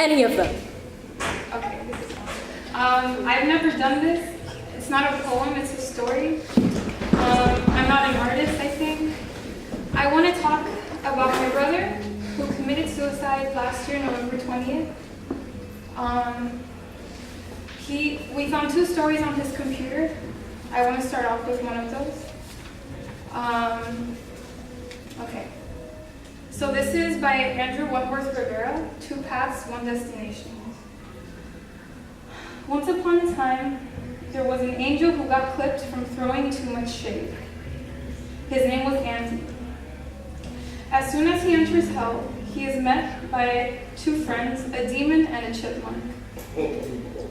any of them. Okay, this is one. I've never done this. It's not a poem, it's a story. I'm not an artist, I think. I want to talk about my brother who committed suicide last year, November 20th. We found 2 stories on his computer. I want to start off with one of those. Okay. So this is by Andrew Wentworth Rivera, 2 Paths, 1 Destination. Once upon a time, there was an angel who got clipped from throwing too much shade. His name was Andy. As soon as he enters hell, he is met by 2 friends, a demon and a chipmunk.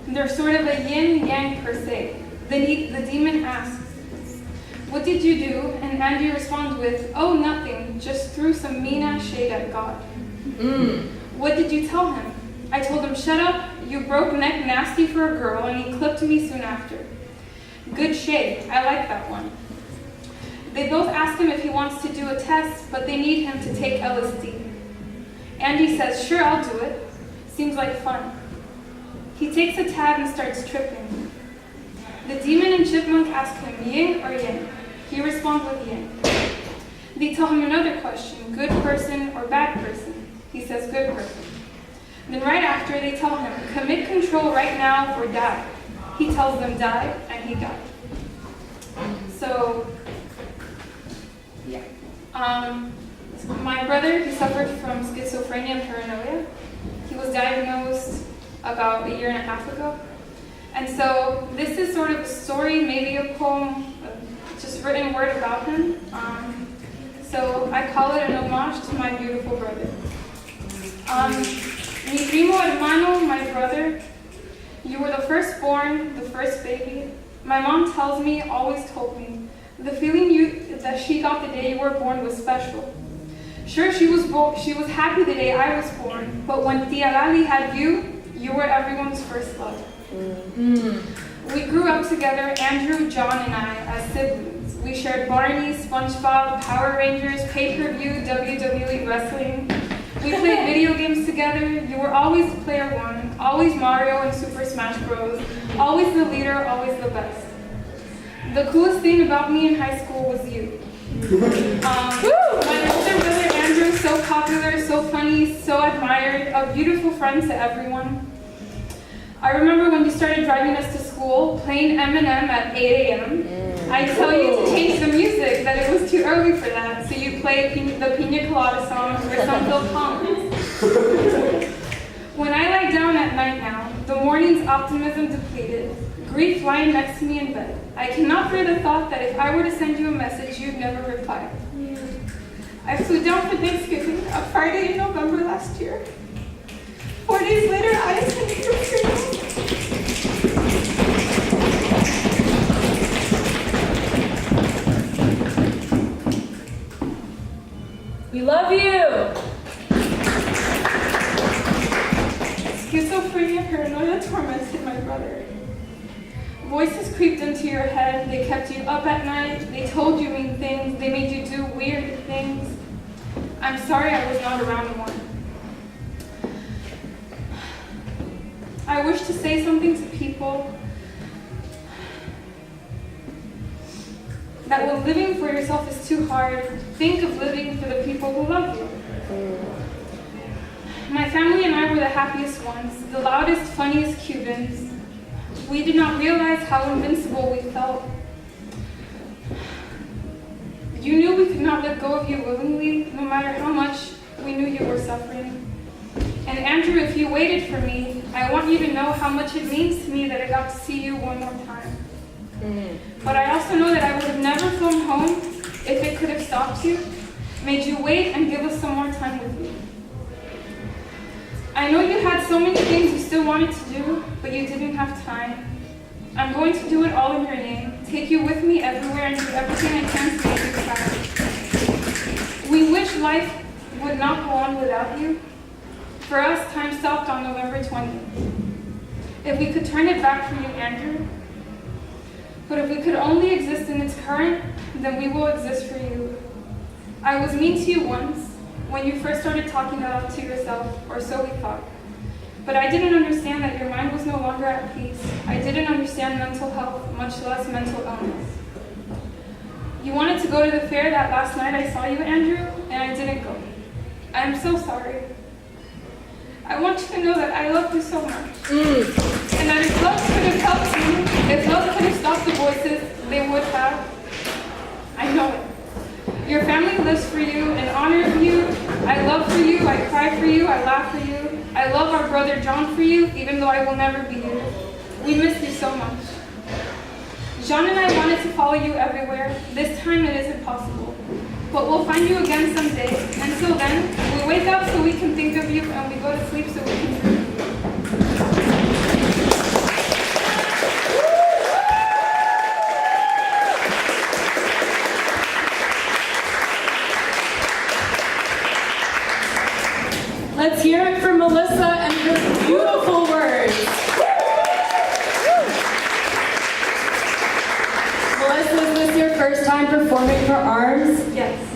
They're sort of a yin-yang per se. The demon asks, "What did you do?" And Andy responds with, "Oh, nothing, just threw some mean-ass shade at God." "What did you tell him?" "I told him, 'Shut up, you broke neck nasty for a girl,' and he clipped me soon after." Good shade, I like that one. They both ask him if he wants to do a test, but they need him to take LSD. Andy says, "Sure, I'll do it. Seems like fun." He takes a tab and starts tripping. The demon and chipmunk ask him, "Yin or yang?" He responds with yang. They tell him another question, "Good person or bad person?" He says, "Good person." Then right after, they tell him, "Commit control right now or die." He tells them die, and he died. So, yeah. My brother, he suffered from schizophrenia and paranoia. He was diagnosed about 1.5 years ago. And so this is sort of a story, maybe a poem, just written word about him. So I call it an homage to my beautiful brother. Mi primo hermano, my brother, you were the firstborn, the first baby. My mom tells me, always told me, the feeling that she got the day you were born was special. Sure, she was happy the day I was born, but when Tia Lali had you, you were everyone's first love. We grew up together, Andrew, John, and I, as siblings. We shared Barney, SpongeBob, Power Rangers, pay-per-view, WWE wrestling. We played video games together. You were always player 1, always Mario and Super Smash Bros. Always the leader, always the best. The coolest thing about me in high school was you. My older brother Andrew, so popular, so funny, so admired, a beautiful friend to everyone. I remember when you started driving us to school, playing Eminem at 8 a.m. I tell you to change the music, that it was too early for that, so you play the Pina Colada songs or some Phil Collins. When I lie down at night now, the morning's optimism depleted, grief lying next to me in bed. I cannot bear the thought that if I were to send you a message, you'd never reply. I flew down for Thanksgiving, a Friday in November last year. 4 days later, I attended your funeral. We love you! Schizophrenia, paranoia tormented my brother. Voices creeped into your head, they kept you up at night, they told you mean things, they made you do weird things. I'm sorry I was not around more. I wish to say something to people that when living for yourself is too hard, think of living for the people who love you. My family and I were the happiest ones, the loudest, funniest Cubans. We did not realize how invincible we felt. You knew we could not let go of you willingly, no matter how much we knew you were suffering. And Andrew, if you waited for me, I want you to know how much it means to me that I got to see you one more time. But I also know that I would have never flown home if it could have stopped you, made you wait and give us some more time with you. I know you had so many things you still wanted to do, but you didn't have time. I'm going to do it all in your name, take you with me everywhere and do everything I can to make you proud. We wish life would not go on without you. For us, time stopped on November 20th. If we could turn it back for you, Andrew, but if we could only exist in its current, then we will exist for you. I was mean to you once, when you first started talking that off to yourself, or so we thought. But I didn't understand that your mind was no longer at peace. I didn't understand mental health, much less mental illness. You wanted to go to the fair that last night I saw you, Andrew, and I didn't go. I am so sorry. I want you to know that I love you so much. And that if love could have helped you, if love could have stopped the voices, they would have. I know it. Your family lives for you in honor of you. I love for you, I cry for you, I laugh for you. I love our brother John for you, even though I will never be here. We miss you so much. Jean and I wanted to follow you everywhere. This time it isn't possible. But we'll find you again someday. Until then, we wake up so we can think of you, and we go to sleep so we can dream of you. Let's hear it for Melissa and her beautiful words. Melissa, is this your first time performing for ARMS? Yes.